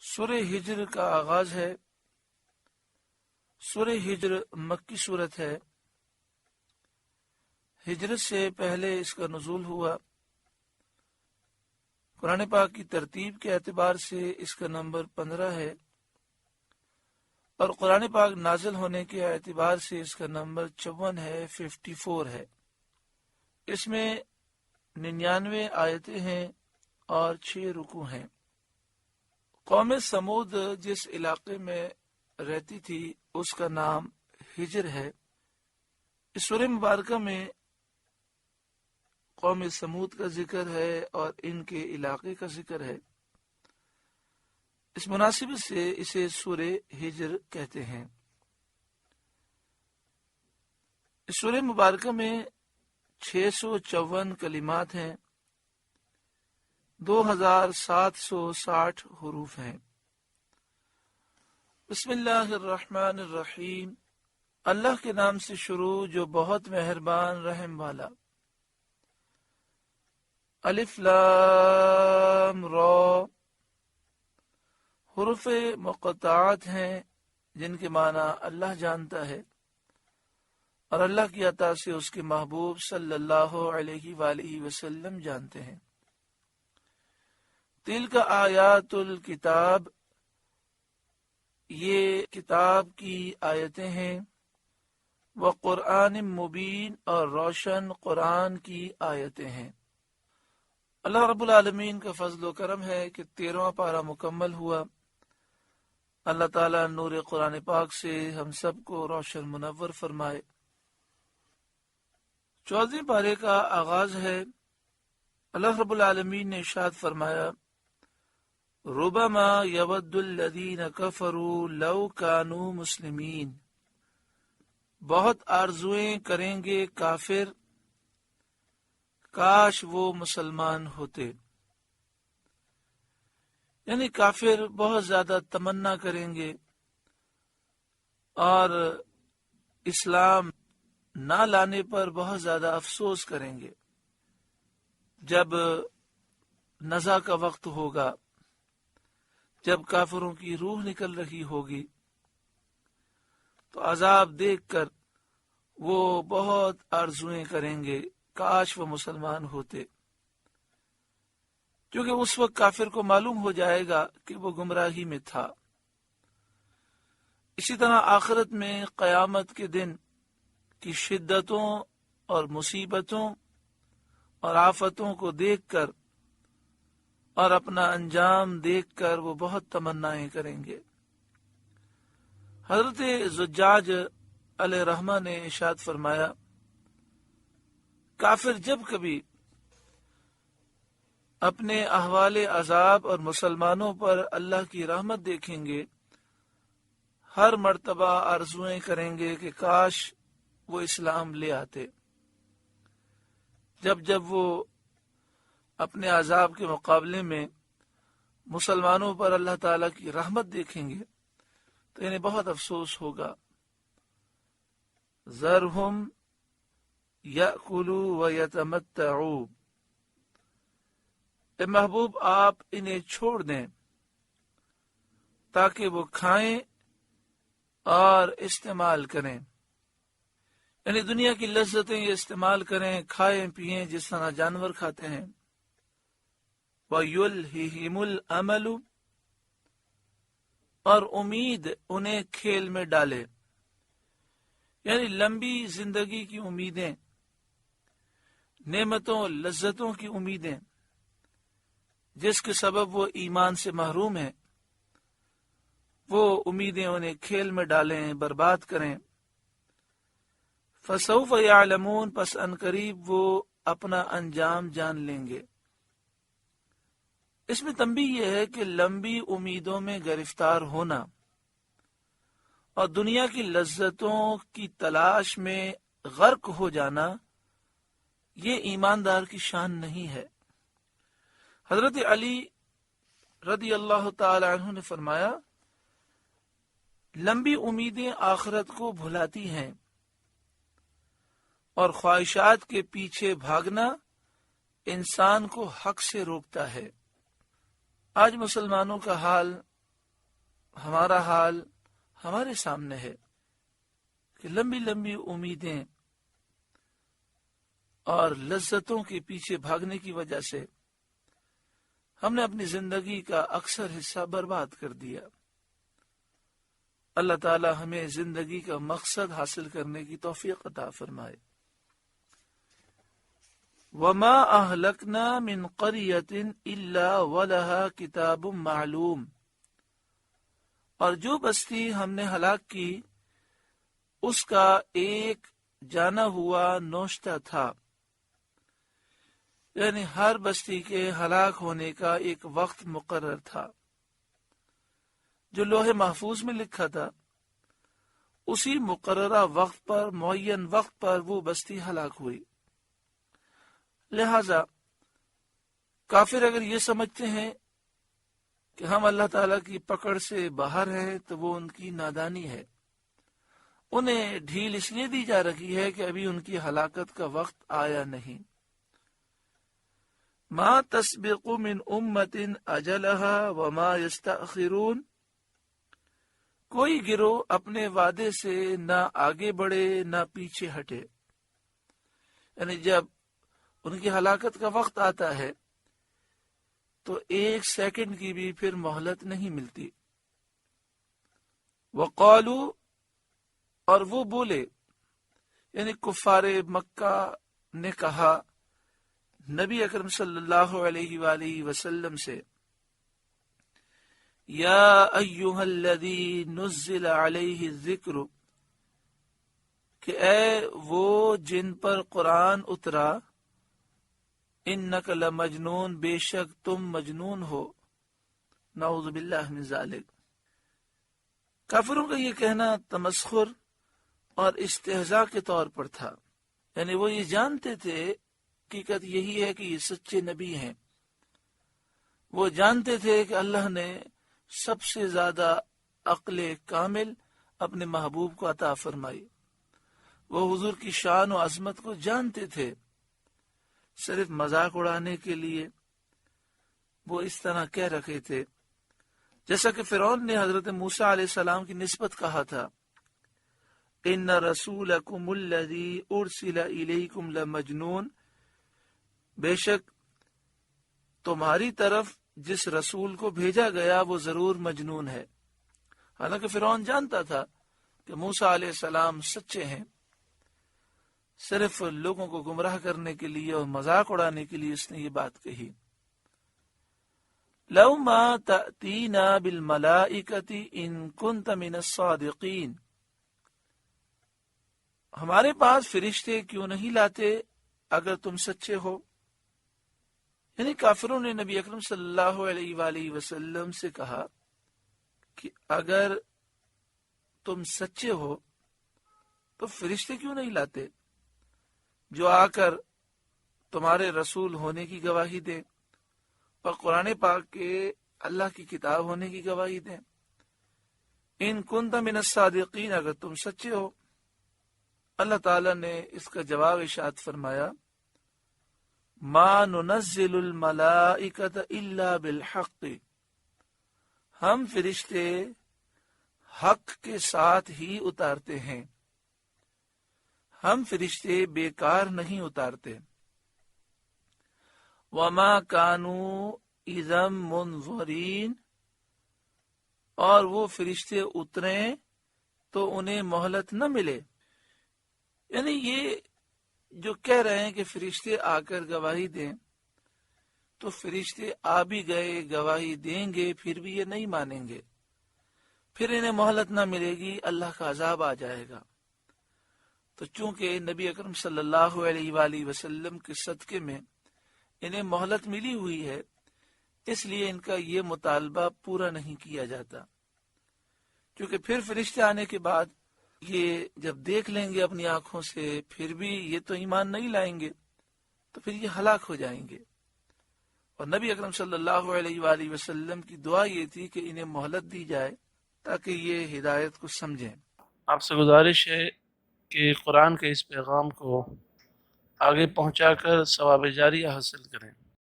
سورہ ہجر کا آغاز ہے۔ سورہ ہجر مکی سورت ہے۔ ہجرت سے پہلے اس کا نزول ہوا۔ قرآن پاک کی ترتیب کے اعتبار سے اس کا نمبر 15 ہے، اور قرآن پاک نازل ہونے کے اعتبار سے اس کا نمبر 54 ہے، 54 ہے۔ اس میں 99 آیتیں ہیں اور 6 رکوع ہیں۔ قوم سمود جس علاقے میں رہتی تھی اس کا نام ہجر ہے۔ اس سورہ مبارکہ میں قوم سمود کا ذکر ہے اور ان کے علاقے کا ذکر ہے۔ اس مناسبت سے اسے سورہ ہجر کہتے ہیں۔ اس سورہ مبارکہ میں 654 کلمات ہیں، 2760 حروف ہیں۔ بسم اللہ الرحمن الرحیم، اللہ کے نام سے شروع جو بہت مہربان رحم والا۔ الف لام را، حروف مقطعات ہیں جن کے معنی اللہ جانتا ہے اور اللہ کی عطا سے اس کے محبوب صلی اللہ علیہ وآلہ وسلم جانتے ہیں۔ تلک آیات الکتاب، یہ کتاب کی آیتیں ہیں، وقرآن مبین، اور روشن قرآن کی آیتیں ہیں۔ اللہ رب العالمین کا فضل و کرم ہے کہ 13واں پارہ مکمل ہوا۔ اللہ تعالیٰ نور قرآن پاک سے ہم سب کو روشن منور فرمائے۔ 14ویں پارے کا آغاز ہے۔ اللہ رب العالمین نے ارشاد فرمایا، ربما یود الذین کفروا لو کانوا مسلمین، بہت آرزویں کریں گے کافر کاش وہ مسلمان ہوتے۔ یعنی کافر بہت زیادہ تمنا کریں گے اور اسلام نہ لانے پر بہت زیادہ افسوس کریں گے۔ جب نزع کا وقت ہوگا، جب کافروں کی روح نکل رہی ہوگی، تو عذاب دیکھ کر وہ بہت آرزویں کریں گے کاش وہ مسلمان ہوتے، کیونکہ اس وقت کافر کو معلوم ہو جائے گا کہ وہ گمراہی میں تھا۔ اسی طرح آخرت میں قیامت کے دن کی شدتوں اور مصیبتوں اور آفتوں کو دیکھ کر اور اپنا انجام دیکھ کر وہ بہت تمنائیں کریں گے۔ حضرت زجاج علیہ رحمہ نے ارشاد فرمایا، کافر جب کبھی اپنے احوال عذاب اور مسلمانوں پر اللہ کی رحمت دیکھیں گے، ہر مرتبہ آرزویں کریں گے کہ کاش وہ اسلام لے آتے۔ جب جب وہ اپنے عذاب کے مقابلے میں مسلمانوں پر اللہ تعالی کی رحمت دیکھیں گے تو انہیں بہت افسوس ہوگا۔ ذرہم یأکلوا ویتمتعوا، اے محبوب آپ انہیں چھوڑ دیں تاکہ وہ کھائیں اور استعمال کریں، یعنی دنیا کی لذتیں یہ استعمال کریں، کھائیں پیئیں جس طرح جانور کھاتے ہیں۔ وَيُلْهِهِمُ الْأَمَلُ، اور امید انہیں کھیل میں ڈالے، یعنی لمبی زندگی کی امیدیں، نعمتوں لذتوں کی امیدیں جس کے سبب وہ ایمان سے محروم ہیں، وہ امیدیں انہیں کھیل میں ڈالیں، برباد کریں۔ فَسَوْفَ يَعْلَمُونَ، پس ان قریب وہ اپنا انجام جان لیں گے۔ اس میں تنبیہ یہ ہے کہ لمبی امیدوں میں گرفتار ہونا اور دنیا کی لذتوں کی تلاش میں غرق ہو جانا یہ ایماندار کی شان نہیں ہے۔ حضرت علی رضی اللہ تعالی عنہ نے فرمایا، لمبی امیدیں آخرت کو بھلاتی ہیں اور خواہشات کے پیچھے بھاگنا انسان کو حق سے روکتا ہے۔ آج مسلمانوں کا حال ہمارا حال ہمارے سامنے ہے کہ لمبی لمبی امیدیں اور لذتوں کے پیچھے بھاگنے کی وجہ سے ہم نے اپنی زندگی کا اکثر حصہ برباد کر دیا۔ اللہ تعالی ہمیں زندگی کا مقصد حاصل کرنے کی توفیق عطا فرمائے۔ وما اہلکنا من قریۃ الا ولها کتاب معلوم، اور جو بستی ہم نے ہلاک کی اس کا ایک جانا ہوا نوشتہ تھا، یعنی ہر بستی کے ہلاک ہونے کا ایک وقت مقرر تھا جو لوح محفوظ میں لکھا تھا۔ اسی مقررہ وقت پر، معین وقت پر وہ بستی ہلاک ہوئی۔ لہذا کافر اگر یہ سمجھتے ہیں کہ ہم اللہ تعالیٰ کی پکڑ سے باہر ہیں تو وہ ان کی نادانی ہے۔ انہیں ڈھیل اس لیے دی جا رہی ہے کہ ابھی ان کی ہلاکت کا وقت آیا نہیں۔ ما تسبق من امت اجلها وما یستأخرون، کوئی گروہ اپنے وعدے سے نہ آگے بڑھے نہ پیچھے ہٹے، یعنی جب ان کی ہلاکت کا وقت آتا ہے تو ایک سیکنڈ کی بھی پھر مہلت نہیں ملتی۔ وقالو، اور وہ بولے، یعنی کفار مکہ نے کہا نبی اکرم صلی اللہ علیہ وآلہ وسلم سے، یا ایہا الذی نزل علیہ الذکر، کہ اے وہ جن پر قرآن اترا، انک لمجنون، بے شک تم مجنون ہو، نعوذ باللہ من ذالک۔ کافروں کا یہ کہنا تمسخر اور استہزاء کے طور پر تھا، یعنی وہ یہ جانتے تھے، حقیقت یہی ہے کہ یہ سچے نبی ہیں، وہ جانتے تھے کہ اللہ نے سب سے زیادہ عقل کامل اپنے محبوب کو عطا فرمائی، وہ حضور کی شان و عظمت کو جانتے تھے، صرف مذاق اڑانے کے لیے وہ اس طرح کہہ رکھے تھے، جیسا کہ فرعون نے حضرت موسیٰ علیہ السلام کی نسبت کہا تھا، ان رسولکم الذی ارسل الیکم لمجنون، بے شک تمہاری طرف جس رسول کو بھیجا گیا وہ ضرور مجنون ہے۔ حالانکہ فرعون جانتا تھا کہ موسیٰ علیہ السلام سچے ہیں، صرف لوگوں کو گمراہ کرنے کے لیے اور مذاق اڑانے کے لیے اس نے یہ بات کہی۔ لَوْ مَا تَأْتِينَا بِالْمَلَائِكَةِ إِن كُنْتَ مِنَ الصَّادِقِينَ، ہمارے پاس فرشتے کیوں نہیں لاتے اگر تم سچے ہو؟ یعنی کافروں نے نبی اکرم صلی اللہ علیہ وآلہ وسلم سے کہا کہ اگر تم سچے ہو تو فرشتے کیوں نہیں لاتے جو آ کر تمہارے رسول ہونے کی گواہی دیں اور قرآن پاک کے اللہ کی کتاب ہونے کی گواہی دیں۔ ان کنت من الصادقین، اگر تم سچے ہو۔ اللہ تعالیٰ نے اس کا جواب ارشاد فرمایا، ما ننزل الملائکۃ الا بالحق، ہم فرشتے حق کے ساتھ ہی اتارتے ہیں، ہم فرشتے بیکار نہیں اتارتے۔ وما كانوا اذا منظرین، اور وہ فرشتے اتریں تو انہیں مہلت نہ ملے۔ یعنی یہ جو کہہ رہے ہیں کہ فرشتے آ کر گواہی دیں، تو فرشتے آ بھی گئے، گواہی دیں گے، پھر بھی یہ نہیں مانیں گے، پھر انہیں مہلت نہ ملے گی، اللہ کا عذاب آ جائے گا۔ تو چونکہ نبی اکرم صلی اللہ علیہ وآلہ وسلم کے صدقے میں انہیں مہلت ملی ہوئی ہے، اس لیے ان کا یہ مطالبہ پورا نہیں کیا جاتا، کیونکہ پھر فرشتے آنے کے بعد یہ جب دیکھ لیں گے اپنی آنکھوں سے، پھر بھی یہ تو ایمان نہیں لائیں گے، تو پھر یہ ہلاک ہو جائیں گے۔ اور نبی اکرم صلی اللہ علیہ وآلہ وسلم کی دعا یہ تھی کہ انہیں مہلت دی جائے تاکہ یہ ہدایت کو سمجھیں۔ آپ سے گزارش ہے کہ قرآن کے اس پیغام کو آگے پہنچا کر ثواب جاریہ حاصل کریں۔